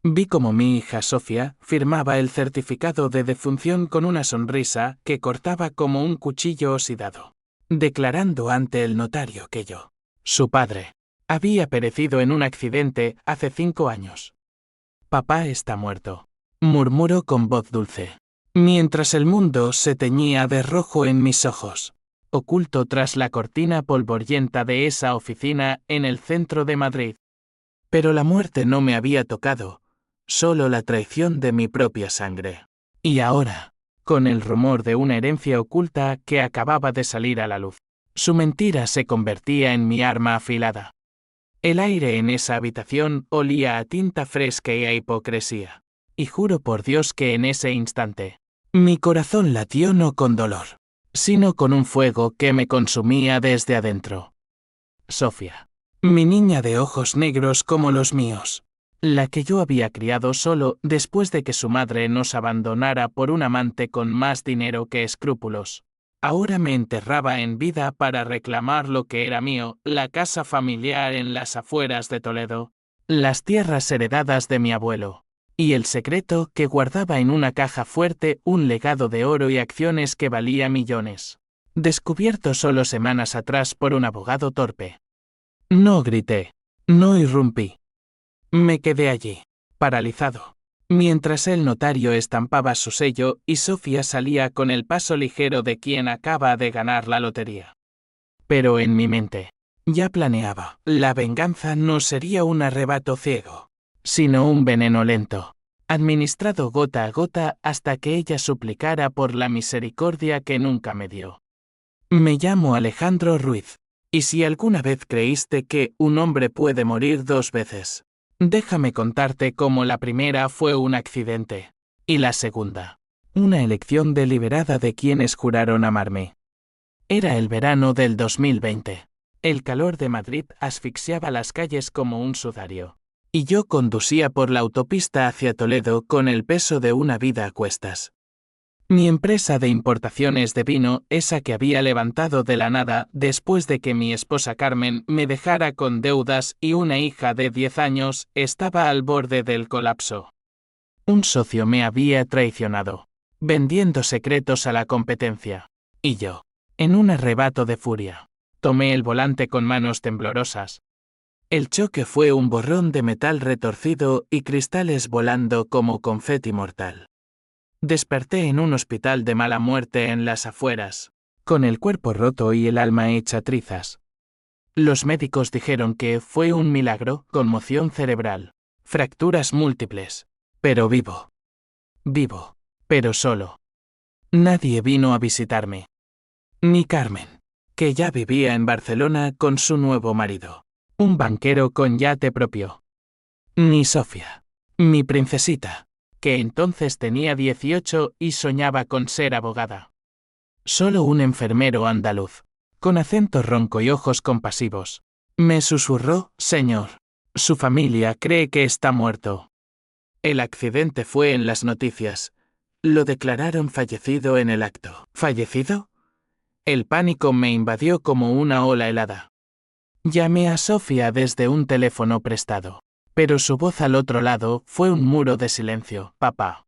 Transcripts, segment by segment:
Vi como mi hija Sofía firmaba el certificado de defunción con una sonrisa que cortaba como un cuchillo oxidado, declarando ante el notario que yo, su padre, había perecido en un accidente hace 5 años. Papá está muerto, murmuró con voz dulce, mientras el mundo se teñía de rojo en mis ojos, oculto tras la cortina polvorienta de esa oficina en el centro de Madrid. Pero la muerte no me había tocado, solo la traición de mi propia sangre. Y ahora, con el rumor de una herencia oculta que acababa de salir a la luz, su mentira se convertía en mi arma afilada. El aire en esa habitación olía a tinta fresca y a hipocresía. Y juro por Dios que en ese instante, mi corazón latió no con dolor, sino con un fuego que me consumía desde adentro. Sofía, mi niña de ojos negros como los míos, la que yo había criado solo después de que su madre nos abandonara por un amante con más dinero que escrúpulos, ahora me enterraba en vida para reclamar lo que era mío, la casa familiar en las afueras de Toledo, las tierras heredadas de mi abuelo, y el secreto que guardaba en una caja fuerte un legado de oro y acciones que valía millones, descubierto solo semanas atrás por un abogado torpe. No grité, no irrumpí. Me quedé allí, paralizado, mientras el notario estampaba su sello y Sofía salía con el paso ligero de quien acaba de ganar la lotería. Pero en mi mente, ya planeaba, la venganza no sería un arrebato ciego, sino un veneno lento, administrado gota a gota hasta que ella suplicara por la misericordia que nunca me dio. Me llamo Alejandro Ruiz, y si alguna vez creíste que un hombre puede morir 2 veces, déjame contarte cómo la primera fue un accidente, y la segunda, una elección deliberada de quienes juraron amarme. Era el verano del 2020. El calor de Madrid asfixiaba las calles como un sudario, y yo conducía por la autopista hacia Toledo con el peso de una vida a cuestas. Mi empresa de importaciones de vino, esa que había levantado de la nada después de que mi esposa Carmen me dejara con deudas y una hija de 10 años, estaba al borde del colapso. Un socio me había traicionado, vendiendo secretos a la competencia, y yo, en un arrebato de furia, tomé el volante con manos temblorosas. El choque fue un borrón de metal retorcido y cristales volando como confeti mortal. Desperté en un hospital de mala muerte en las afueras, con el cuerpo roto y el alma hecha trizas. Los médicos dijeron que fue un milagro, conmoción cerebral, fracturas múltiples, pero vivo. Vivo, pero solo. Nadie vino a visitarme. Ni Carmen, que ya vivía en Barcelona con su nuevo marido, un banquero con yate propio. Ni Sofía, mi princesita, que entonces tenía 18 y soñaba con ser abogada. Solo un enfermero andaluz, con acento ronco y ojos compasivos, me susurró: «Señor, su familia cree que está muerto». El accidente fue en las noticias. Lo declararon fallecido en el acto. ¿Fallecido? El pánico me invadió como una ola helada. Llamé a Sofía desde un teléfono prestado, pero su voz al otro lado fue un muro de silencio. «Papá.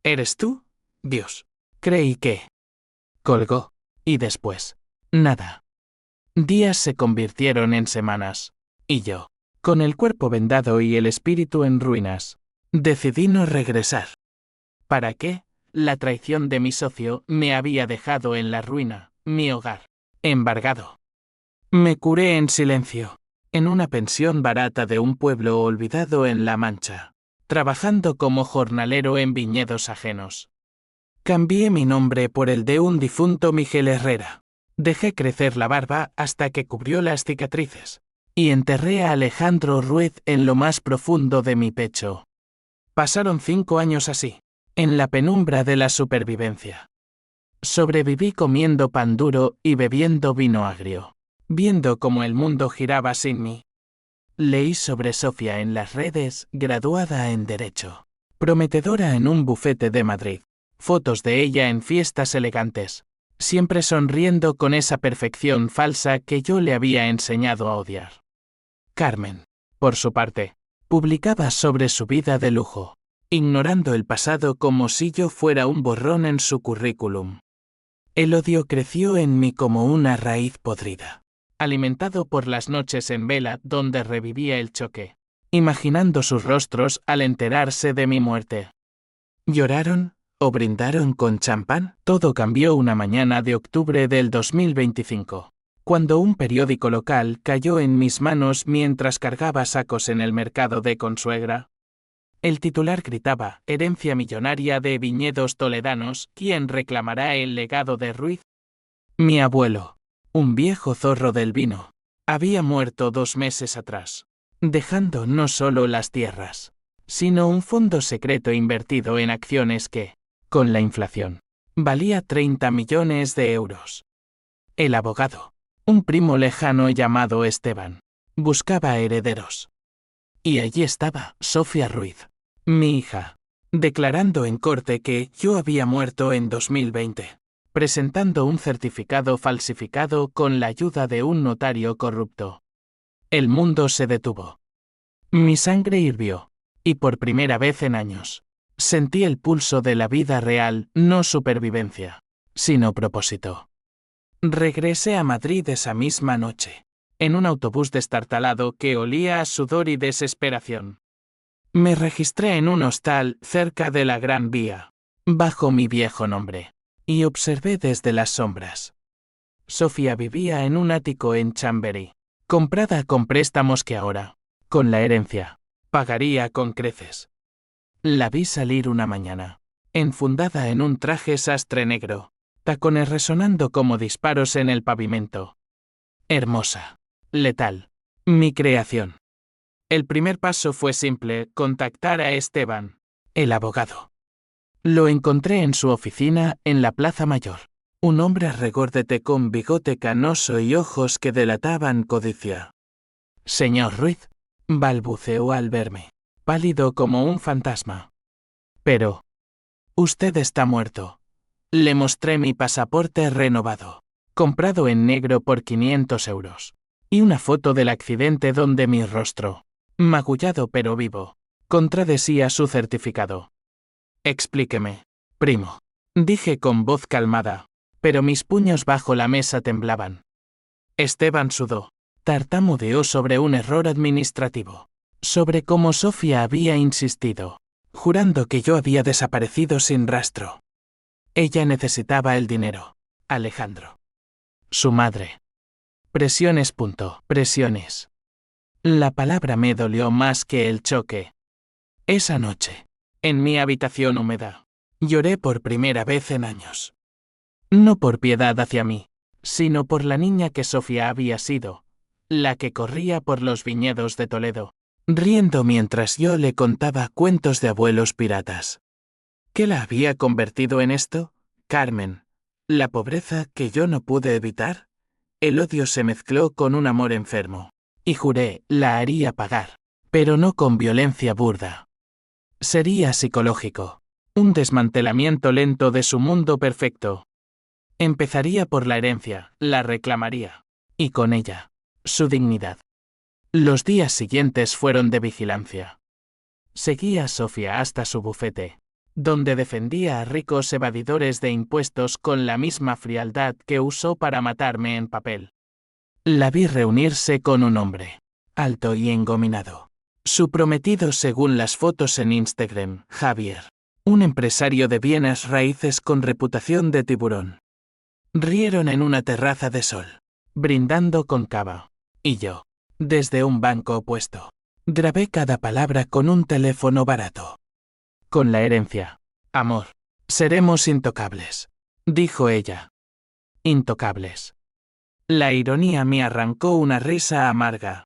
¿Eres tú? Dios. Creí que...». Colgó. Y después, nada. Días se convirtieron en semanas. Y yo, con el cuerpo vendado y el espíritu en ruinas, decidí no regresar. ¿Para qué? La traición de mi socio me había dejado en la ruina, mi hogar, embargado. Me curé en silencio, en una pensión barata de un pueblo olvidado en La Mancha, trabajando como jornalero en viñedos ajenos. Cambié mi nombre por el de un difunto Miguel Herrera. Dejé crecer la barba hasta que cubrió las cicatrices, y enterré a Alejandro Ruiz en lo más profundo de mi pecho. Pasaron 5 años así, en la penumbra de la supervivencia. Sobreviví comiendo pan duro y bebiendo vino agrio, viendo cómo el mundo giraba sin mí. Leí sobre Sofía en las redes, graduada en Derecho, prometedora en un bufete de Madrid, fotos de ella en fiestas elegantes, siempre sonriendo con esa perfección falsa que yo le había enseñado a odiar. Carmen, por su parte, Publicaba sobre su vida de lujo, ignorando el pasado como si yo fuera un borrón en su currículum. El odio creció en mí como una raíz podrida, alimentado por las noches en vela donde revivía el choque, imaginando sus rostros al enterarse de mi muerte. ¿Lloraron o brindaron con champán? Todo cambió una mañana de octubre del 2025, cuando un periódico local cayó en mis manos mientras cargaba sacos en el mercado de Consuegra. El titular gritaba: herencia millonaria de viñedos toledanos, ¿quién reclamará el legado de Ruiz? Mi abuelo, un viejo zorro del vino, había muerto 2 meses atrás, dejando no solo las tierras, sino un fondo secreto invertido en acciones que, con la inflación, valía 30 millones de euros. El abogado, un primo lejano llamado Esteban, buscaba herederos. Y allí estaba Sofía Ruiz, mi hija, declarando en corte que yo había muerto en 2020, presentando un certificado falsificado con la ayuda de un notario corrupto. El mundo se detuvo. Mi sangre hirvió, y por primera vez en años, sentí el pulso de la vida real, no supervivencia, sino propósito. Regresé a Madrid esa misma noche, en un autobús destartalado que olía a sudor y desesperación. Me registré en un hostal cerca de la Gran Vía, bajo mi viejo nombre, y observé desde las sombras. Sofía vivía en un ático en Chamberí, comprada con préstamos que ahora, con la herencia, pagaría con creces. La vi salir una mañana, enfundada en un traje sastre negro, tacones resonando como disparos en el pavimento. Hermosa, letal, mi creación. El primer paso fue simple: contactar a Esteban, el abogado. Lo encontré en su oficina en la Plaza Mayor, un hombre regordete con bigote canoso y ojos que delataban codicia. Señor Ruiz, balbuceó al verme, pálido como un fantasma. Pero, usted está muerto. Le mostré mi pasaporte renovado, comprado en negro por 500 euros, y una foto del accidente donde mi rostro, magullado pero vivo, contradecía su certificado. Explíqueme, primo, dije con voz calmada, pero mis puños bajo la mesa temblaban. Esteban sudó, tartamudeó sobre un error administrativo, sobre cómo Sofía había insistido, jurando que yo había desaparecido sin rastro. Ella necesitaba el dinero, Alejandro. Su madre. Presiones. Presiones. La palabra me dolió más que el choque. Esa noche, en mi habitación húmeda, lloré por primera vez en años. No por piedad hacia mí, sino por la niña que Sofía había sido, la que corría por los viñedos de Toledo, riendo mientras yo le contaba cuentos de abuelos piratas. ¿Qué la había convertido en esto? Carmen. ¿La pobreza que yo no pude evitar? El odio se mezcló con un amor enfermo, y juré, la haría pagar, pero no con violencia burda. Sería psicológico, un desmantelamiento lento de su mundo perfecto. Empezaría por la herencia, la reclamaría, y con ella, su dignidad. Los días siguientes fueron de vigilancia. Seguí a Sofía hasta su bufete, donde defendía a ricos evadidores de impuestos con la misma frialdad que usó para matarme en papel. La vi reunirse con un hombre, alto y engominado, su prometido según las fotos en Instagram, Javier, un empresario de bienes raíces con reputación de tiburón. Rieron en una terraza de sol, brindando con cava, y yo, desde un banco opuesto, grabé cada palabra con un teléfono barato. Con la herencia, amor, seremos intocables, dijo ella. Intocables. La ironía me arrancó una risa amarga.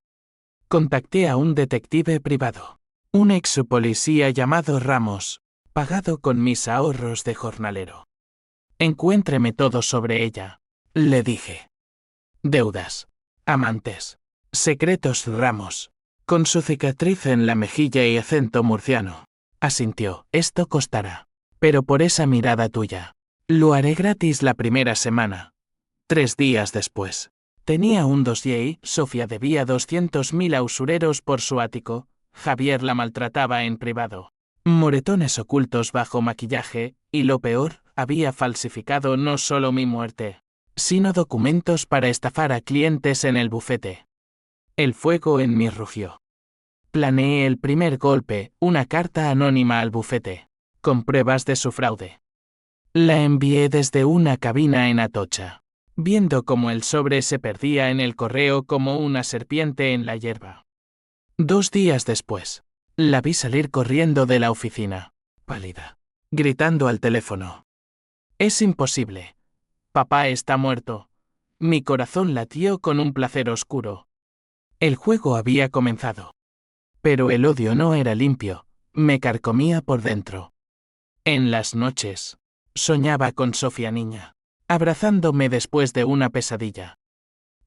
Contacté a un detective privado, un ex policía llamado Ramos, pagado con mis ahorros de jornalero. Encuéntreme todo sobre ella, le dije. Deudas, amantes, secretos. Ramos, con su cicatriz en la mejilla y acento murciano, asintió. Esto costará, pero por esa mirada tuya, lo haré gratis la primera semana. 3 días después, tenía un dossier y Sofía debía 200.000 a usureros por su ático, Javier la maltrataba en privado. Moretones ocultos bajo maquillaje, y lo peor, había falsificado no solo mi muerte, sino documentos para estafar a clientes en el bufete. El fuego en mí rugió. Planeé el primer golpe, una carta anónima al bufete, con pruebas de su fraude. La envié desde una cabina en Atocha, viendo cómo el sobre se perdía en el correo como una serpiente en la hierba. 2 días después, la vi salir corriendo de la oficina, pálida, gritando al teléfono. «Es imposible. Papá está muerto». Mi corazón latió con un placer oscuro. El juego había comenzado. Pero el odio no era limpio, me carcomía por dentro. En las noches, soñaba con Sofía niña, abrazándome después de una pesadilla.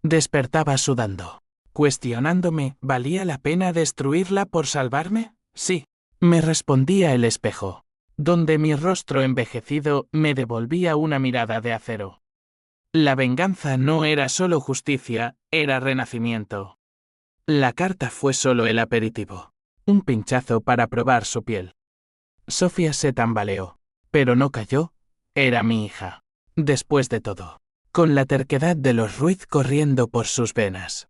Despertaba sudando, cuestionándome, ¿valía la pena destruirla por salvarme? Sí, me respondía el espejo, donde mi rostro envejecido me devolvía una mirada de acero. La venganza no era solo justicia, era renacimiento. La carta fue solo el aperitivo, un pinchazo para probar su piel. Sofía se tambaleó, pero no cayó, era mi hija. Después de todo, con la terquedad de los Ruiz corriendo por sus venas.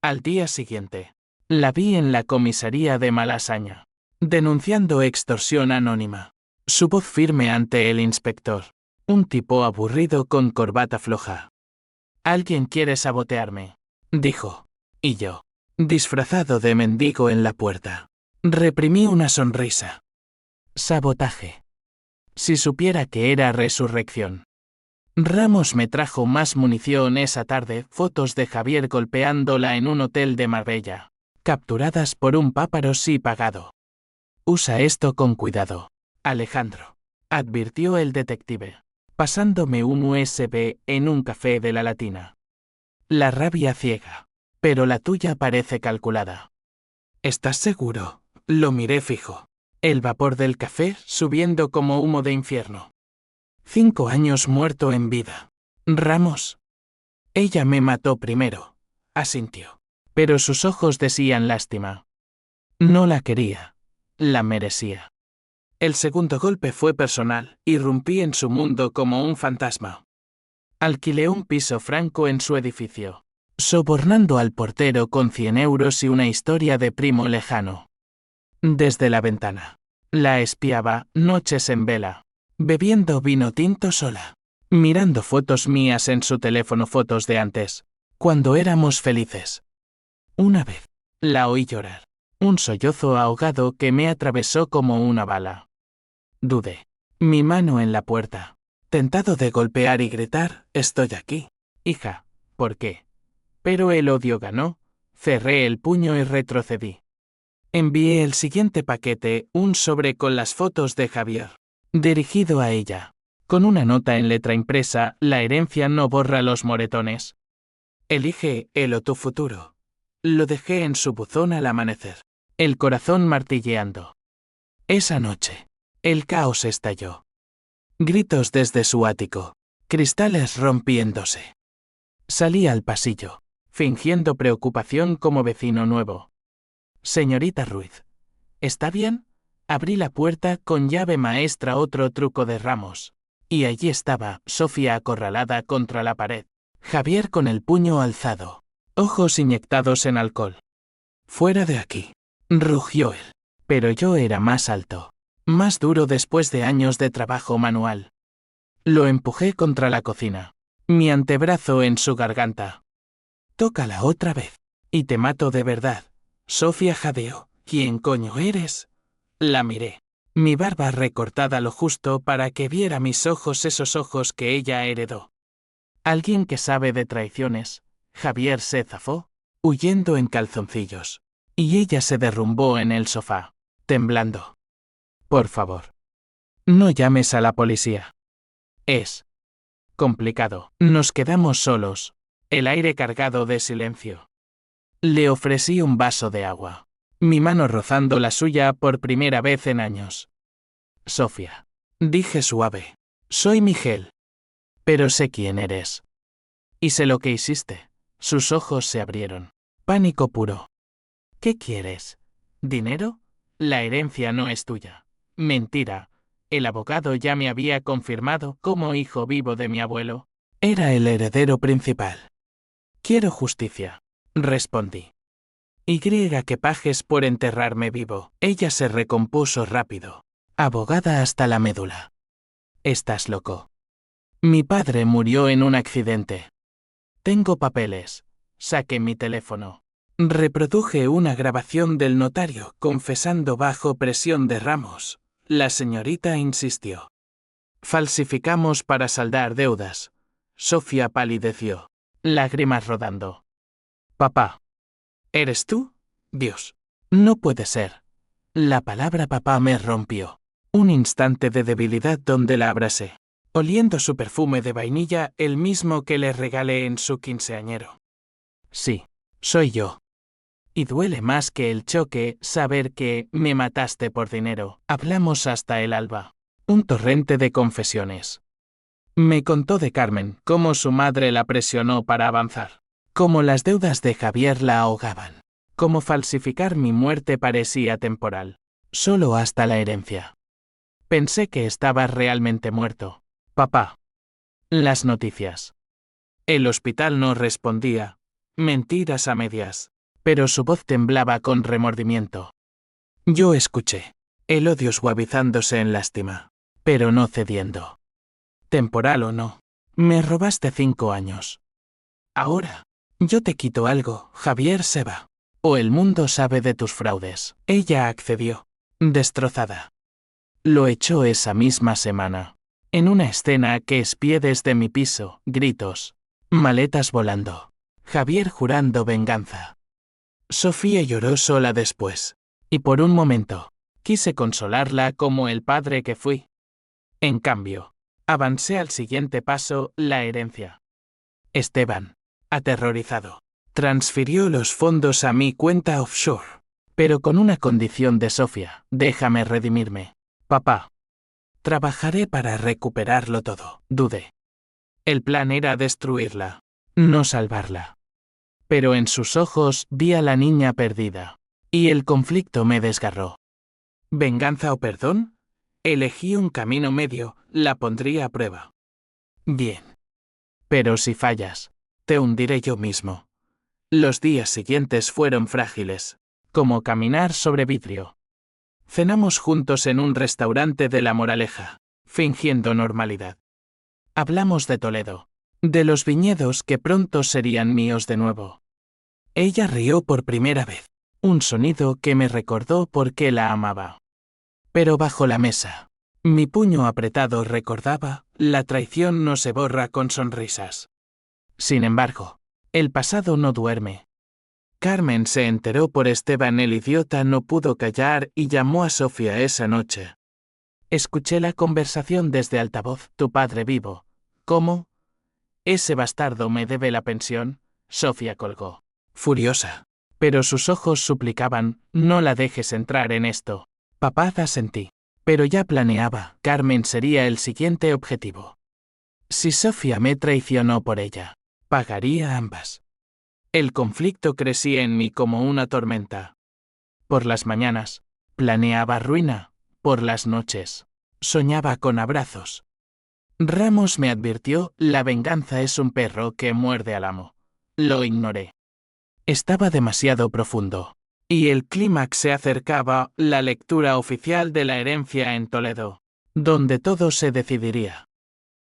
Al día siguiente, la vi en la comisaría de Malasaña, denunciando extorsión anónima. Su voz firme ante el inspector, un tipo aburrido con corbata floja. «Alguien quiere sabotearme», dijo, y yo, disfrazado de mendigo en la puerta, reprimí una sonrisa. Sabotaje. Si supiera que era resurrección. Ramos me trajo más munición esa tarde, fotos de Javier golpeándola en un hotel de Marbella, capturadas por un páparo sí pagado. «Usa esto con cuidado, Alejandro», advirtió el detective, pasándome un USB en un café de la Latina. La rabia ciega, pero la tuya parece calculada. «¿Estás seguro?», lo miré fijo. El vapor del café subiendo como humo de infierno. 5 años muerto en vida. Ramos. Ella me mató primero, asintió. Pero sus ojos decían lástima. No la quería. La merecía. El segundo golpe fue personal, irrumpí en su mundo como un fantasma. Alquilé un piso franco en su edificio, sobornando al portero con 100 euros y una historia de primo lejano. Desde la ventana, la espiaba, noches en vela, bebiendo vino tinto sola, mirando fotos mías en su teléfono, fotos de antes, cuando éramos felices. Una vez, la oí llorar, un sollozo ahogado que me atravesó como una bala. Dudé, mi mano en la puerta, tentado de golpear y gritar, «Estoy aquí, hija, ¿por qué?». Pero el odio ganó, cerré el puño y retrocedí. Envié el siguiente paquete, un sobre con las fotos de Javier, dirigido a ella, con una nota en letra impresa: «La herencia no borra los moretones. Elige él o tu futuro». Lo dejé en su buzón al amanecer, el corazón martilleando. Esa noche, el caos estalló. Gritos desde su ático, cristales rompiéndose. Salí al pasillo, fingiendo preocupación como vecino nuevo. «Señorita Ruiz, ¿está bien?». Abrí la puerta con llave maestra, otro truco de Ramos. Y allí estaba, Sofía acorralada contra la pared. Javier con el puño alzado, ojos inyectados en alcohol. «Fuera de aquí», rugió él. Pero yo era más alto, más duro después de años de trabajo manual. Lo empujé contra la cocina, mi antebrazo en su garganta. «Tócala otra vez, y te mato de verdad». Sofía jadeó. «¿Quién coño eres?». La miré, mi barba recortada lo justo para que viera mis ojos, esos ojos que ella heredó. «Alguien que sabe de traiciones». Javier se zafó, huyendo en calzoncillos, y ella se derrumbó en el sofá, temblando. «Por favor, no llames a la policía. Es complicado». Nos quedamos solos, el aire cargado de silencio. Le ofrecí un vaso de agua, mi mano rozando la suya por primera vez en años. «Sofía», dije suave, «soy Miguel. Pero sé quién eres. Y sé lo que hiciste». Sus ojos se abrieron. Pánico puro. «¿Qué quieres?». ¿Dinero? La herencia no es tuya. Mentira. El abogado ya me había confirmado como hijo vivo de mi abuelo. Era el heredero principal. Quiero justicia, respondí. Y que pajes por enterrarme vivo. Ella se recompuso rápido. Abogada hasta la médula. Estás loco. Mi padre murió en un accidente. Tengo papeles. Saqué mi teléfono. Reproduje una grabación del notario confesando bajo presión de Ramos. La señorita insistió. Falsificamos para saldar deudas. Sofía palideció, lágrimas rodando. Papá. ¿Eres tú? Dios. No puede ser. La palabra papá me rompió. Un instante de debilidad donde la abracé, oliendo su perfume de vainilla, el mismo que le regalé en su quinceañero. Sí, soy yo. Y duele más que el choque saber que me mataste por dinero. Hablamos hasta el alba. Un torrente de confesiones. Me contó de Carmen, cómo su madre la presionó para avanzar, cómo las deudas de Javier la ahogaban, cómo falsificar mi muerte parecía temporal, solo hasta la herencia. Pensé que estabas realmente muerto, papá. Las noticias. El hospital no respondía, mentiras a medias, pero su voz temblaba con remordimiento. Yo escuché, el odio suavizándose en lástima, pero no cediendo. Temporal o no, me robaste 5 años. Ahora, yo te quito algo, Javier se va. O el mundo sabe de tus fraudes. Ella accedió, destrozada. Lo echó esa misma semana. En una escena que espié desde mi piso, gritos, maletas volando. Javier jurando venganza. Sofía lloró sola después. Y por un momento, quise consolarla como el padre que fui. En cambio, avancé al siguiente paso, la herencia. Esteban, aterrorizado, transfirió los fondos a mi cuenta offshore. Pero con una condición de Sofía, déjame redimirme. Papá. Trabajaré para recuperarlo todo, dudé. El plan era destruirla, no salvarla. Pero en sus ojos vi a la niña perdida. Y el conflicto me desgarró. ¿Venganza o perdón? Elegí un camino medio, la pondría a prueba. Bien. Pero si fallas, te hundiré yo mismo. Los días siguientes fueron frágiles, como caminar sobre vidrio. Cenamos juntos en un restaurante de La Moraleja, fingiendo normalidad. Hablamos de Toledo, de los viñedos que pronto serían míos de nuevo. Ella rió por primera vez, un sonido que me recordó por qué la amaba. Pero bajo la mesa, mi puño apretado recordaba, la traición no se borra con sonrisas. Sin embargo, el pasado no duerme. Carmen se enteró por Esteban, el idiota no pudo callar y llamó a Sofía esa noche. Escuché la conversación desde altavoz, tu padre vivo. ¿Cómo? Ese bastardo me debe la pensión. Sofía colgó, furiosa. Pero sus ojos suplicaban, no la dejes entrar en esto. Papá asentí. Pero ya planeaba, Carmen sería el siguiente objetivo. Si Sofía me traicionó por ella, pagaría ambas. El conflicto crecía en mí como una tormenta. Por las mañanas, planeaba ruina, por las noches, soñaba con abrazos. Ramos me advirtió, la venganza es un perro que muerde al amo. Lo ignoré. Estaba demasiado profundo. Y el clímax se acercaba, la lectura oficial de la herencia en Toledo, donde todo se decidiría.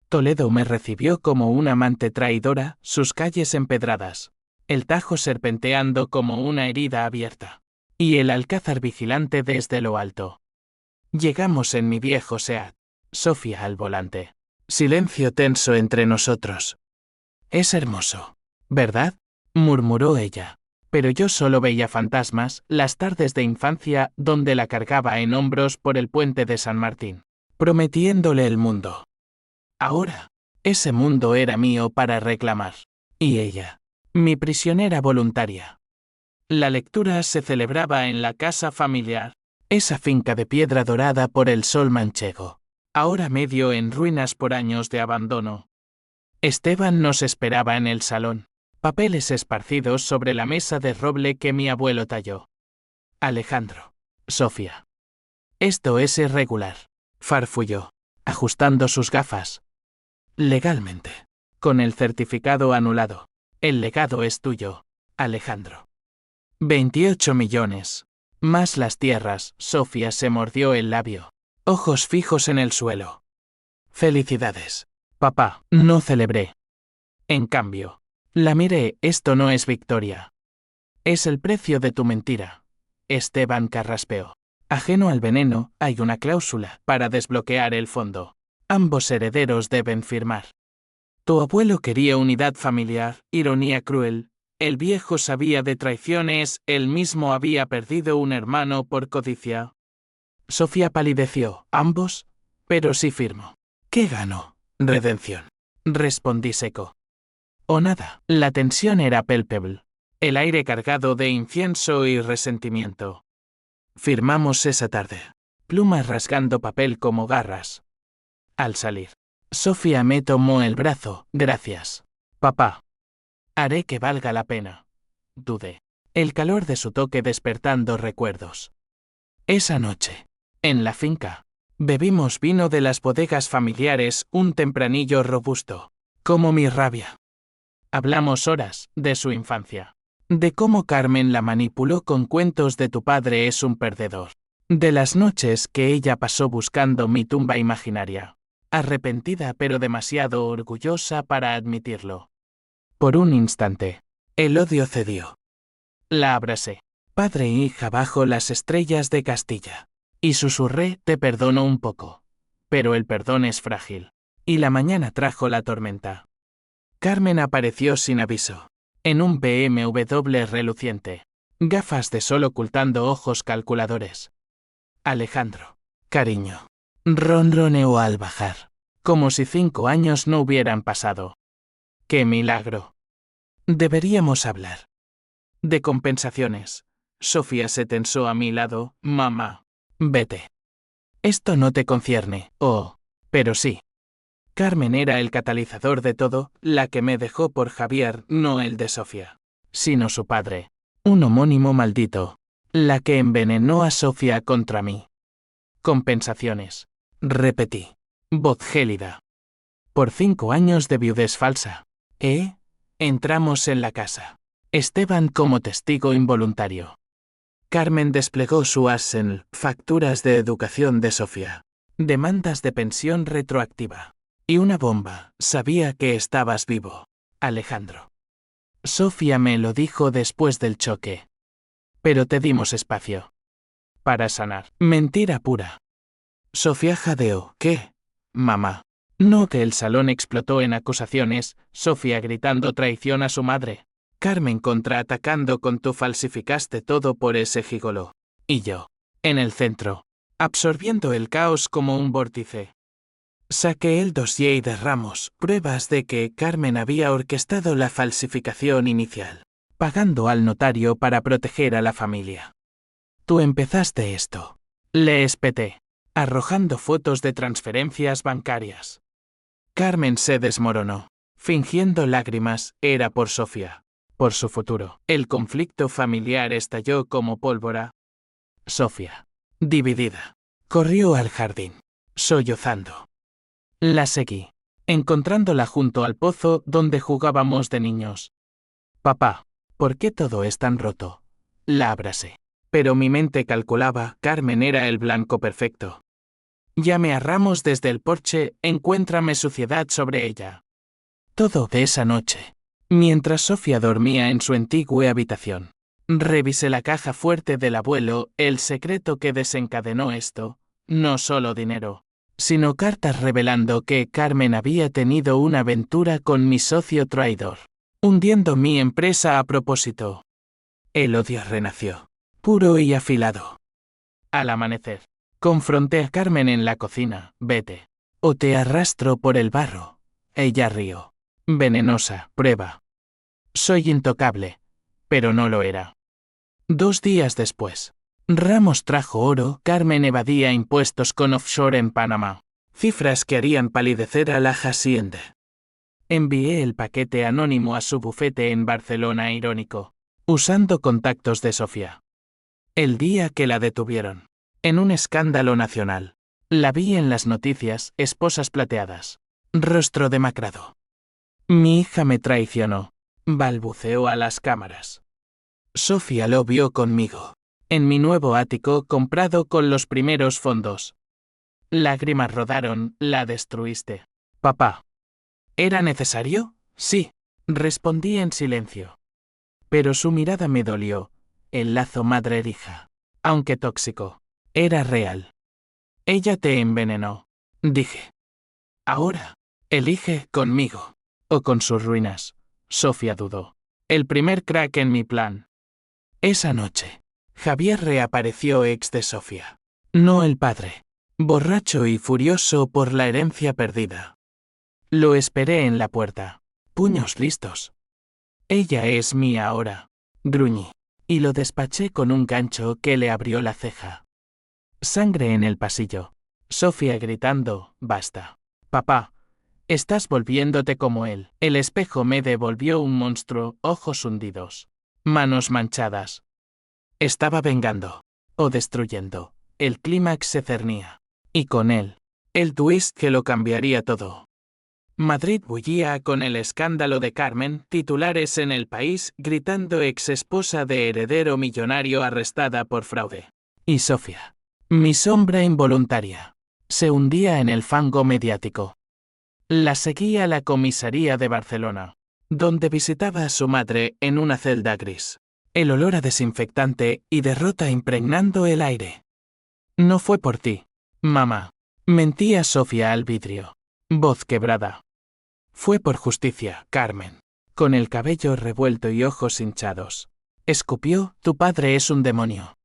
Toledo me recibió como una amante traidora, sus calles empedradas, el Tajo serpenteando como una herida abierta, y el alcázar vigilante desde lo alto. Llegamos en mi viejo Seat, Sofía al volante. Silencio tenso entre nosotros. Es hermoso, ¿verdad? Murmuró ella. Pero yo solo veía fantasmas, las tardes de infancia donde la cargaba en hombros por el puente de San Martín, prometiéndole el mundo. Ahora, ese mundo era mío para reclamar. Y ella, mi prisionera voluntaria. La lectura se celebraba en la casa familiar, esa finca de piedra dorada por el sol manchego, ahora medio en ruinas por años de abandono. Esteban nos esperaba en el salón, papeles esparcidos sobre la mesa de roble que mi abuelo talló. Alejandro. Sofía. Esto es irregular. Farfulló, ajustando sus gafas. Legalmente. Con el certificado anulado. El legado es tuyo, Alejandro. 28 millones. Más las tierras. Sofía se mordió el labio. Ojos fijos en el suelo. Felicidades. Papá, no celebré. En cambio, la miré. Esto no es victoria. Es el precio de tu mentira. Esteban carraspeó. Ajeno al veneno, hay una cláusula para desbloquear el fondo. Ambos herederos deben firmar. Tu abuelo quería unidad familiar, ironía cruel. El viejo sabía de traiciones, él mismo había perdido un hermano por codicia. Sofía palideció. ¿Ambos? Pero sí firmo. ¿Qué gano? Redención. Respondí seco. O nada. La tensión era palpable. El aire cargado de incienso y resentimiento. Firmamos esa tarde. Plumas rasgando papel como garras. Al salir, Sofía me tomó el brazo. Gracias. Papá. Haré que valga la pena. Dudé. El calor de su toque despertando recuerdos. Esa noche, en la finca, bebimos vino de las bodegas familiares, un tempranillo robusto. Como mi rabia. Hablamos horas de su infancia. De cómo Carmen la manipuló con cuentos de tu padre es un perdedor. De las noches que ella pasó buscando mi tumba imaginaria. Arrepentida pero demasiado orgullosa para admitirlo. Por un instante, el odio cedió. La abracé. Padre e hija bajo las estrellas de Castilla. Y susurré, te perdono un poco. Pero el perdón es frágil. Y la mañana trajo la tormenta. Carmen apareció sin aviso. En un BMW reluciente. Gafas de sol ocultando ojos calculadores. Alejandro. Cariño. Ronroneó al bajar. Como si 5 años no hubieran pasado. ¡Qué milagro! Deberíamos hablar. De compensaciones. Sofía se tensó a mi lado. Mamá. Vete. Esto no te concierne. Oh. Pero sí. Carmen era el catalizador de todo, la que me dejó por Javier, no el de Sofía. Sino su padre. Un homónimo maldito. La que envenenó a Sofía contra mí. Compensaciones. Repetí. Voz gélida. Por 5 años de viudez falsa. Entramos en la casa. Esteban como testigo involuntario. Carmen desplegó su arsenal, facturas de educación de Sofía. Demandas de pensión retroactiva. Y una bomba. Sabía que estabas vivo, Alejandro. Sofía me lo dijo después del choque. Pero te dimos espacio. Para sanar. Mentira pura. Sofía jadeó. ¿Qué? Mamá. No, que el salón explotó en acusaciones, Sofía gritando traición a su madre. Carmen contraatacando con tú falsificaste todo por ese gigoló. Y yo. En el centro. Absorbiendo el caos como un vórtice. Saqué el dossier de Ramos, pruebas de que Carmen había orquestado la falsificación inicial, pagando al notario para proteger a la familia. Tú empezaste esto. Le espeté, arrojando fotos de transferencias bancarias. Carmen se desmoronó, fingiendo lágrimas, era por Sofía, por su futuro. El conflicto familiar estalló como pólvora. Sofía, dividida, corrió al jardín, sollozando. La seguí, encontrándola junto al pozo donde jugábamos de niños. Papá, ¿por qué todo es tan roto? La abracé. Pero mi mente calculaba, Carmen era el blanco perfecto. Llamé a Ramos desde el porche, encuéntrame suciedad sobre ella. Todo de esa noche, mientras Sofía dormía en su antigua habitación. Revisé la caja fuerte del abuelo, el secreto que desencadenó esto, no solo dinero, sino cartas revelando que Carmen había tenido una aventura con mi socio traidor, hundiendo mi empresa a propósito. El odio renació, puro y afilado. Al amanecer, confronté a Carmen en la cocina. Vete, o te arrastro por el barro. Ella rió. Venenosa, prueba. Soy intocable, pero no lo era. 2 días después, Ramos trajo oro, Carmen evadía impuestos con offshore en Panamá. Cifras que harían palidecer a la hacienda. Envié el paquete anónimo a su bufete en Barcelona irónico, usando contactos de Sofía. El día que la detuvieron. En un escándalo nacional. La vi en las noticias, esposas plateadas. Rostro demacrado. Mi hija me traicionó. Balbuceó a las cámaras. Sofía lo vio conmigo. En mi nuevo ático comprado con los primeros fondos. Lágrimas rodaron, la destruiste. Papá. ¿Era necesario? Sí. Respondí en silencio. Pero su mirada me dolió. El lazo madre-hija. Aunque tóxico. Era real. Ella te envenenó. Dije. Ahora. Elige conmigo. O con sus ruinas. Sofía dudó. El primer crack en mi plan. Esa noche. Javier reapareció ex de Sofía. No el padre. Borracho y furioso por la herencia perdida. Lo esperé en la puerta. Puños listos. Ella es mía ahora. Gruñí. Y lo despaché con un gancho que le abrió la ceja. Sangre en el pasillo. Sofía gritando, basta. Papá. Estás volviéndote como él. El espejo me devolvió un monstruo, ojos hundidos. Manos manchadas. Estaba vengando. O destruyendo. El clímax se cernía. Y con él. El twist que lo cambiaría todo. Madrid bullía con el escándalo de Carmen, titulares en El País, gritando ex esposa de heredero millonario arrestada por fraude. Y Sofía. Mi sombra involuntaria. Se hundía en el fango mediático. La seguía a la comisaría de Barcelona, donde visitaba a su madre en una celda gris. El olor a desinfectante y derrota impregnando el aire. No fue por ti, mamá. Mentía Sofía al vidrio. Voz quebrada. Fue por justicia, Carmen. Con el cabello revuelto y ojos hinchados. Escupió, tu padre es un demonio.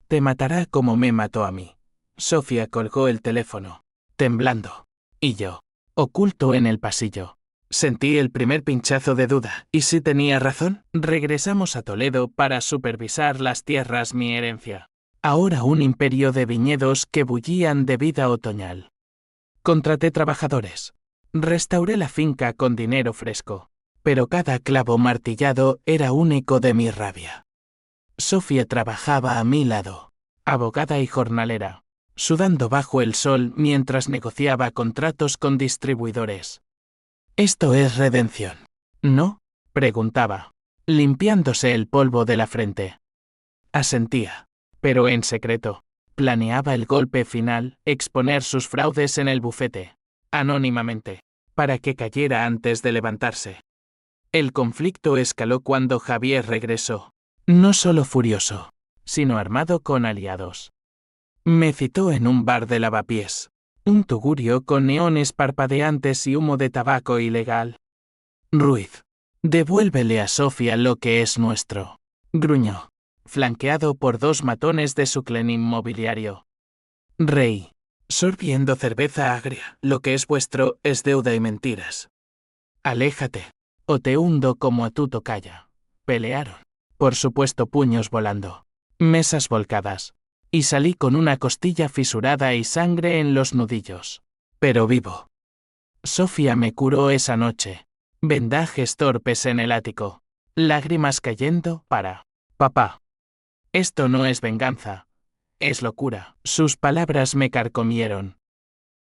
Te matará como me mató a mí. Sofía colgó el teléfono, temblando. Y yo, oculto en el pasillo. Sentí el primer pinchazo de duda, y si tenía razón, regresamos a Toledo para supervisar las tierras mi herencia. Ahora un imperio de viñedos que bullían de vida otoñal. Contraté trabajadores. Restauré la finca con dinero fresco, pero cada clavo martillado era un eco de mi rabia. Sofía trabajaba a mi lado, abogada y jornalera, sudando bajo el sol mientras negociaba contratos con distribuidores. ¿Esto es redención? ¿No? Preguntaba, limpiándose el polvo de la frente. Asentía, pero en secreto. Planeaba el golpe final, exponer sus fraudes en el bufete, anónimamente, para que cayera antes de levantarse. El conflicto escaló cuando Javier regresó, no solo furioso, sino armado con aliados. Me citó en un bar de lavapiés, un tugurio con neones parpadeantes y humo de tabaco ilegal. Ruiz, devuélvele a Sofía lo que es nuestro, gruñó, flanqueado por dos matones de su clan inmobiliario. Rey, sorbiendo cerveza agria, lo que es vuestro es deuda y mentiras. Aléjate, o te hundo como a tu tocaya. Pelearon. Por supuesto, puños volando. Mesas volcadas. Y salí con una costilla fisurada y sangre en los nudillos. Pero vivo. Sofía me curó esa noche. Vendajes torpes en el ático. Lágrimas cayendo para. Papá. Esto no es venganza. Es locura. Sus palabras me carcomieron.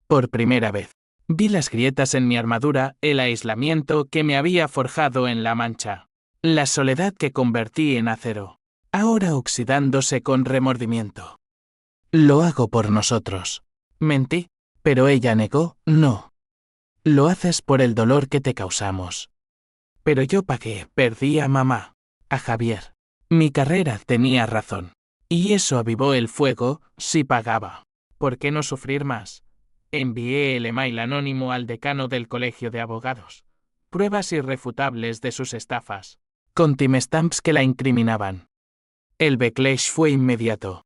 Por primera vez. Vi las grietas en mi armadura, el aislamiento que me había forjado en la mancha. La soledad que convertí en acero. Ahora oxidándose con remordimiento. Lo hago por nosotros. Mentí, pero ella negó, no. Lo haces por el dolor que te causamos. Pero yo pagué, perdí a mamá, a Javier. Mi carrera tenía razón. Y eso avivó el fuego, si pagaba. ¿Por qué no sufrir más? Envié el email anónimo al decano del colegio de abogados. Pruebas irrefutables de sus estafas. Con timestamps que la incriminaban. El backlash fue inmediato.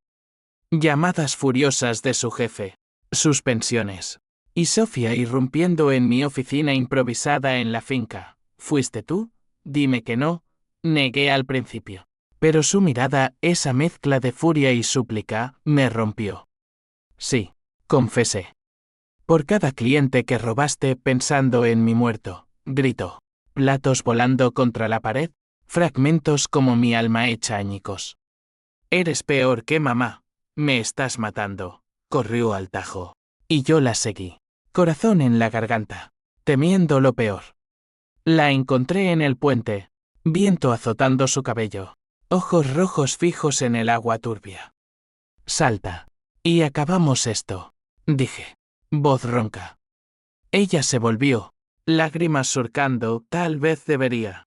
Llamadas furiosas de su jefe. Suspensiones. Y Sofía irrumpiendo en mi oficina improvisada en la finca. ¿Fuiste tú? Dime que no. Negué al principio. Pero su mirada, esa mezcla de furia y súplica, me rompió. Sí, confesé. Por cada cliente que robaste pensando en mi muerto, gritó. Platos volando contra la pared, fragmentos como mi alma hecha añicos. Eres peor que mamá. Me estás matando. Corrió al tajo. Y yo la seguí. Corazón en la garganta. Temiendo lo peor. La encontré en el puente. Viento azotando su cabello. Ojos rojos fijos en el agua turbia. Salta. Y acabamos esto. Dije. Voz ronca. Ella se volvió. Lágrimas surcando, tal vez debería.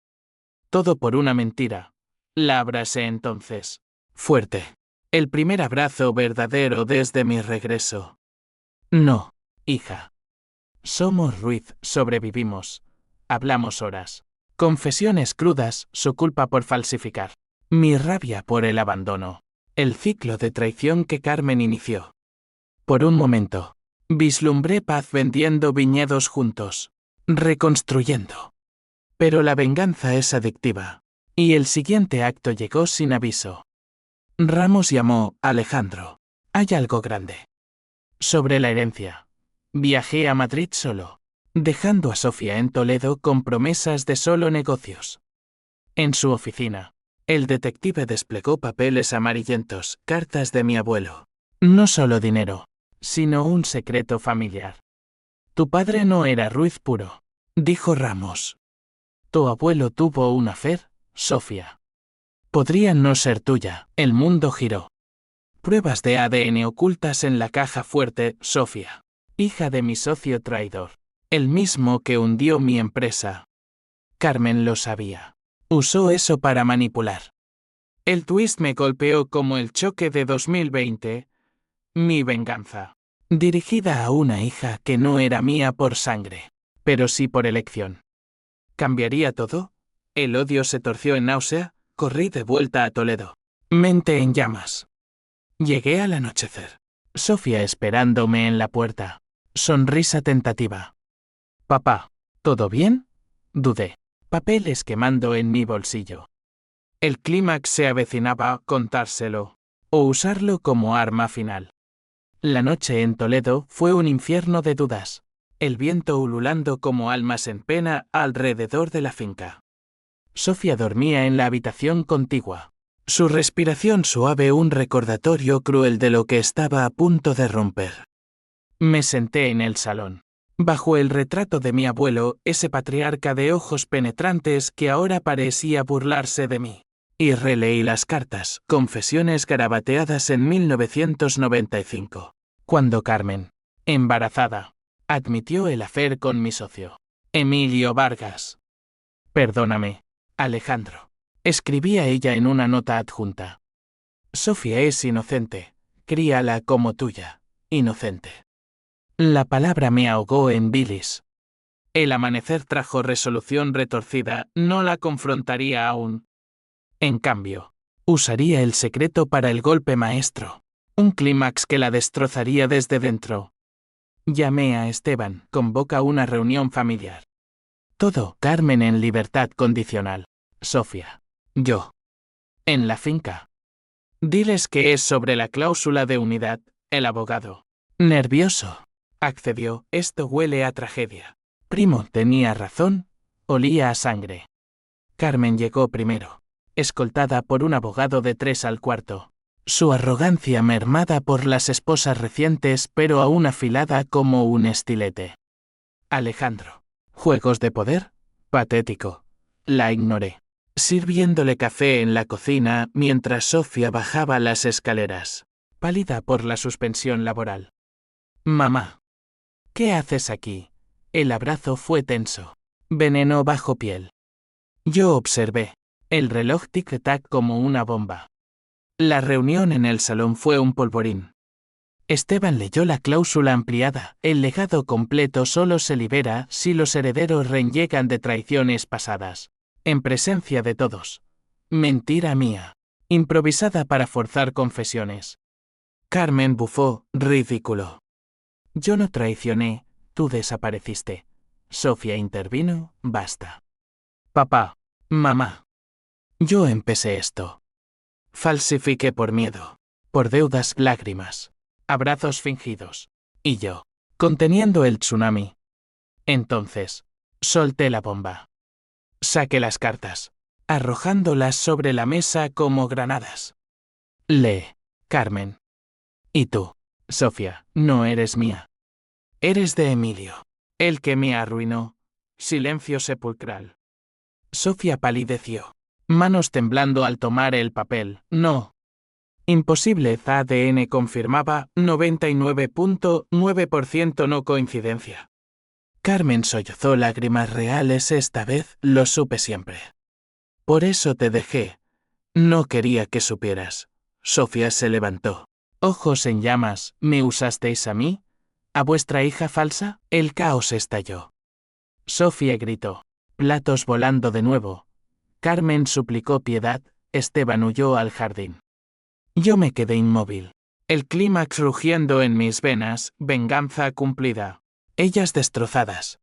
Todo por una mentira. La abracé entonces. Fuerte. El primer abrazo verdadero desde mi regreso. No, hija. Somos Ruiz, sobrevivimos. Hablamos horas. Confesiones crudas, su culpa por falsificar. Mi rabia por el abandono. El ciclo de traición que Carmen inició. Por un momento. Vislumbré paz vendiendo viñedos juntos. Reconstruyendo. Pero la venganza es adictiva. Y el siguiente acto llegó sin aviso. Ramos llamó Alejandro. Hay algo grande. Sobre la herencia. Viajé a Madrid solo, dejando a Sofía en Toledo con promesas de solo negocios. En su oficina, el detective desplegó papeles amarillentos, cartas de mi abuelo. No solo dinero, sino un secreto familiar. Tu padre no era Ruiz puro, dijo Ramos. Tu abuelo tuvo una afer, Sofía. Podría no ser tuya, el mundo giró. Pruebas de ADN ocultas en la caja fuerte, Sofía. Hija de mi socio traidor. El mismo que hundió mi empresa. Carmen lo sabía. Usó eso para manipular. El twist me golpeó como el choque de 2020. Mi venganza. Dirigida a una hija que no era mía por sangre, pero sí por elección. ¿Cambiaría todo? El odio se torció en náusea, corrí de vuelta a Toledo. Mente en llamas. Llegué al anochecer. Sofía esperándome en la puerta. Sonrisa tentativa. Papá, ¿todo bien? Dudé. Papeles quemando en mi bolsillo. El clímax se avecinaba, contárselo. O usarlo como arma final. La noche en Toledo fue un infierno de dudas. El viento ululando como almas en pena alrededor de la finca. Sofía dormía en la habitación contigua. Su respiración suave un recordatorio cruel de lo que estaba a punto de romper. Me senté en el salón. Bajo el retrato de mi abuelo, ese patriarca de ojos penetrantes que ahora parecía burlarse de mí. Y releí las cartas, confesiones garabateadas en 1995. Cuando Carmen, embarazada, admitió el afer con mi socio, Emilio Vargas. Perdóname, Alejandro. Escribía ella en una nota adjunta. Sofía es inocente, críala como tuya, inocente. La palabra me ahogó en bilis. El amanecer trajo resolución retorcida, no la confrontaría aún. En cambio, usaría el secreto para el golpe maestro, un clímax que la destrozaría desde dentro. Llamé a Esteban, convoca una reunión familiar. Todo, Carmen en libertad condicional. Sofía. Yo. En la finca. Diles que es sobre la cláusula de unidad, el abogado. Nervioso. Accedió, esto huele a tragedia. Primo, tenía razón, olía a sangre. Carmen llegó primero, escoltada por un abogado de 3 al cuarto. Su arrogancia mermada por las esposas recientes pero aún afilada como un estilete. Alejandro. ¿Juegos de poder? Patético. La ignoré. Sirviéndole café en la cocina mientras Sofía bajaba las escaleras, pálida por la suspensión laboral. Mamá. ¿Qué haces aquí? El abrazo fue tenso. Veneno bajo piel. Yo observé. El reloj tic-tac como una bomba. La reunión en el salón fue un polvorín. Esteban leyó la cláusula ampliada. El legado completo solo se libera si los herederos reniegan de traiciones pasadas. En presencia de todos. Mentira mía. Improvisada para forzar confesiones. Carmen bufó, ridículo. Yo no traicioné, tú desapareciste. Sofía intervino, basta. Papá. Mamá. Yo empecé esto. Falsifiqué por miedo. Por deudas, lágrimas. Abrazos fingidos. Y yo. Conteniendo el tsunami. Entonces. Solté la bomba. Saqué las cartas, arrojándolas sobre la mesa como granadas. Lee, Carmen. Y tú, Sofía, no eres mía. Eres de Emilio, el que me arruinó. Silencio sepulcral. Sofía palideció, manos temblando al tomar el papel. No. Imposible. ADN confirmaba 99.9% no coincidencia. Carmen sollozó lágrimas reales. Esta vez lo supe siempre. Por eso te dejé. No quería que supieras. Sofía se levantó. Ojos en llamas. ¿Me usasteis a mí? ¿A vuestra hija falsa? El caos estalló. Sofía gritó. Platos volando de nuevo. Carmen suplicó piedad. Esteban huyó al jardín. Yo me quedé inmóvil. El clímax rugiendo en mis venas. Venganza cumplida. Ellas destrozadas.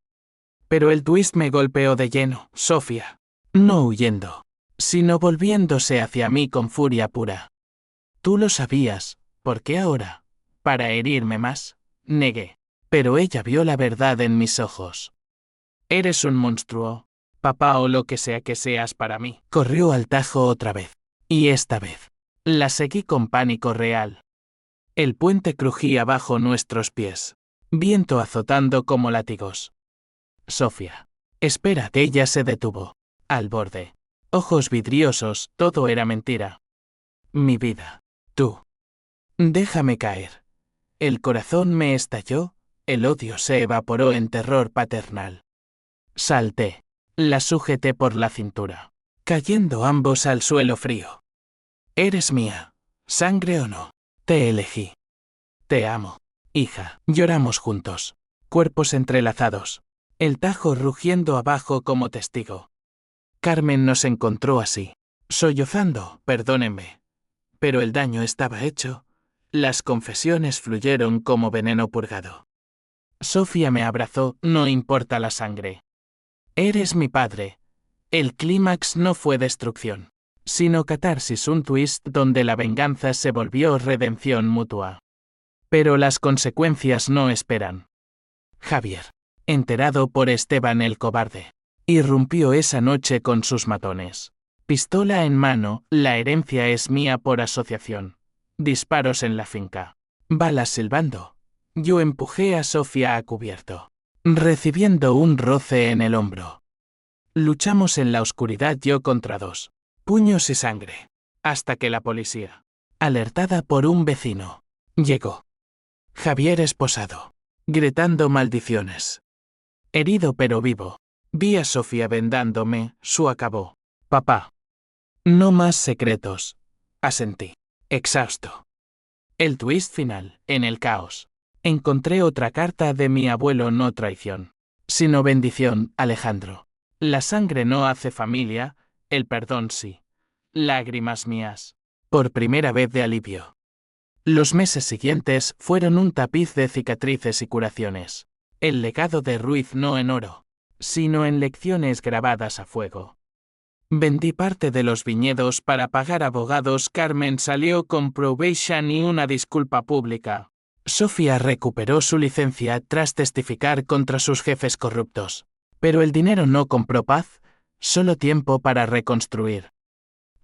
Pero el twist me golpeó de lleno. Sofía. No huyendo, sino volviéndose hacia mí con furia pura. Tú lo sabías. ¿Por qué ahora? ¿Para herirme más? Negué. Pero ella vio la verdad en mis ojos. Eres un monstruo, papá o lo que sea que seas para mí. Corrió al tajo otra vez. Y esta vez, la seguí con pánico real. El puente crujía bajo nuestros pies. Viento azotando como látigos. Sofía. Espera. Ella se detuvo. Al borde. Ojos vidriosos. Todo era mentira. Mi vida. Tú. Déjame caer. El corazón me estalló. El odio se evaporó en terror paternal. Salté. La sujeté por la cintura, cayendo ambos al suelo frío. Eres mía, sangre o no. Te elegí. Te amo, hija. Lloramos juntos, cuerpos entrelazados, el tajo rugiendo abajo como testigo. Carmen nos encontró así, sollozando. Perdónenme. Pero el daño estaba hecho. Las confesiones fluyeron como veneno purgado. Sofía me abrazó. No importa la sangre. Eres mi padre. El clímax no fue destrucción, sino catarsis, un twist donde la venganza se volvió redención mutua. Pero las consecuencias no esperan. Javier, enterado por Esteban el cobarde, irrumpió esa noche con sus matones. Pistola en mano. La herencia es mía por asociación. Disparos en la finca. Balas silbando. Yo empujé a Sofía a cubierto, recibiendo un roce en el hombro. Luchamos en la oscuridad, yo contra dos. Puños y sangre. Hasta que la policía, alertada por un vecino, llegó. Javier esposado, gritando maldiciones. Herido pero vivo. Vi a Sofía vendándome. Su acabó. Papá. No más secretos. Asentí, exhausto. El twist final. En el caos, encontré otra carta de mi abuelo. No traición, sino bendición. Alejandro. La sangre no hace familia, el perdón sí. Lágrimas mías. Por primera vez de alivio. Los meses siguientes fueron un tapiz de cicatrices y curaciones. El legado de Ruiz no en oro, sino en lecciones grabadas a fuego. Vendí parte de los viñedos para pagar abogados. Carmen salió con probation y una disculpa pública. Sofía recuperó su licencia tras testificar contra sus jefes corruptos. Pero el dinero no compró paz, solo tiempo para reconstruir.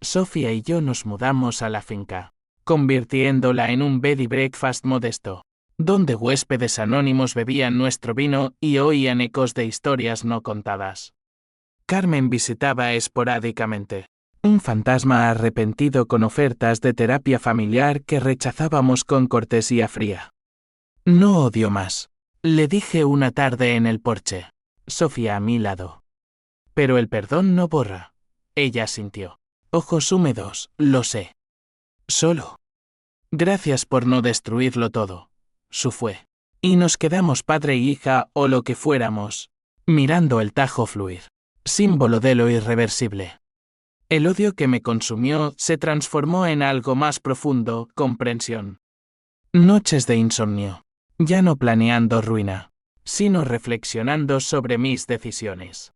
Sofía y yo nos mudamos a la finca, convirtiéndola en un bed y breakfast modesto, donde huéspedes anónimos bebían nuestro vino y oían ecos de historias no contadas. Carmen visitaba esporádicamente, un fantasma arrepentido con ofertas de terapia familiar que rechazábamos con cortesía fría. No odio más, le dije una tarde en el porche. Sofía a mi lado. Pero el perdón no borra. Ella sintió. Ojos húmedos. Lo sé. Solo. Gracias por no destruirlo todo. Su fue. Y nos quedamos padre y hija o lo que fuéramos, mirando el tajo fluir. Símbolo de lo irreversible. El odio que me consumió se transformó en algo más profundo. Comprensión. Noches de insomnio. Ya no planeando ruina, sino reflexionando sobre mis decisiones.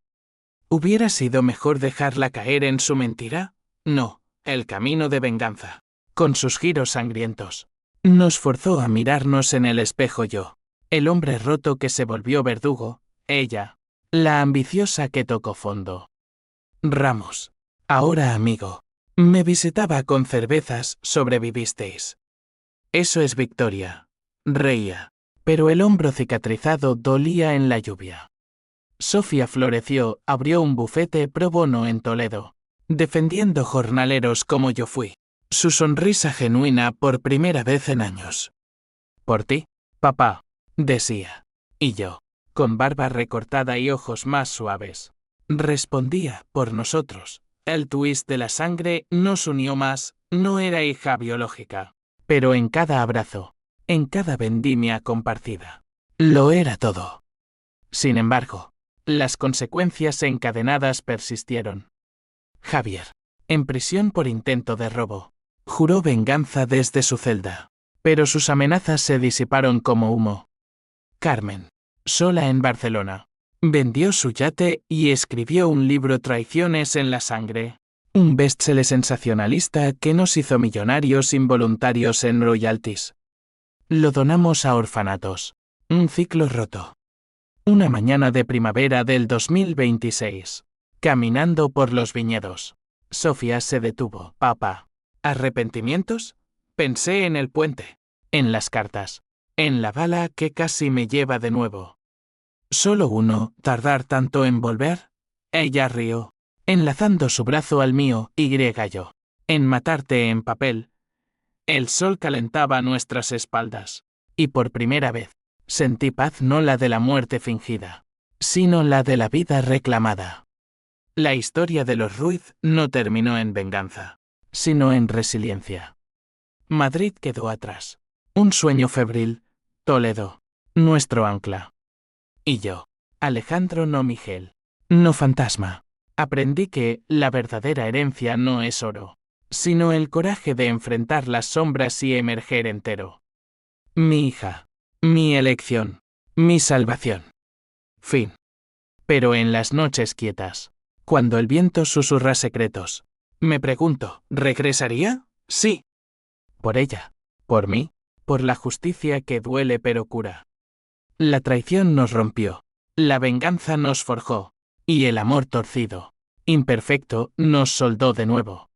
¿Hubiera sido mejor dejarla caer en su mentira? No, el camino de venganza, con sus giros sangrientos, nos forzó a mirarnos en el espejo. Yo, el hombre roto que se volvió verdugo, ella, la ambiciosa que tocó fondo. Ramos, ahora amigo, Me visitaba con cervezas, sobrevivisteis. Eso es victoria. Reía. Pero el hombro cicatrizado dolía en la lluvia. Sofía floreció, abrió un bufete pro bono en Toledo, defendiendo jornaleros como yo fui. Su sonrisa genuina por primera vez en años. Por ti, papá, decía. Y yo, con barba recortada y ojos más suaves, respondía, por nosotros. El twist de la sangre nos unió más, no era hija biológica. Pero en cada abrazo, en cada vendimia compartida, lo era todo. Sin embargo, las consecuencias encadenadas persistieron. Javier, en prisión por intento de robo, juró venganza desde su celda, pero sus amenazas se disiparon como humo. Carmen, sola en Barcelona, vendió su yate y escribió un libro Traiciones en la sangre, un bestseller sensacionalista que nos hizo millonarios involuntarios en royalties. Lo donamos a orfanatos. Un ciclo roto. Una mañana de primavera del 2026. Caminando por los viñedos. Sofía se detuvo. Papá. ¿Arrepentimientos? Pensé en el puente. En las cartas. En la bala que casi me lleva de nuevo. Solo uno, ¿tardar tanto en volver? Ella rió, enlazando su brazo al mío, y yo. En matarte en papel. El sol calentaba nuestras espaldas. Y por primera vez, sentí paz, no la de la muerte fingida, sino la de la vida reclamada. La historia de los Ruiz no terminó en venganza, sino en resiliencia. Madrid quedó atrás. Un sueño febril. Toledo. Nuestro ancla. Y yo, Alejandro, no Miguel. No fantasma. Aprendí que la verdadera herencia no es oro, sino el coraje de enfrentar las sombras y emerger entero. Mi hija. Mi elección. Mi salvación. Fin. Pero en las noches quietas, cuando el viento susurra secretos, me pregunto, ¿regresaría? Sí. Por ella. Por mí. Por la justicia que duele pero cura. La traición nos rompió. La venganza nos forjó. Y el amor torcido, imperfecto, nos soldó de nuevo.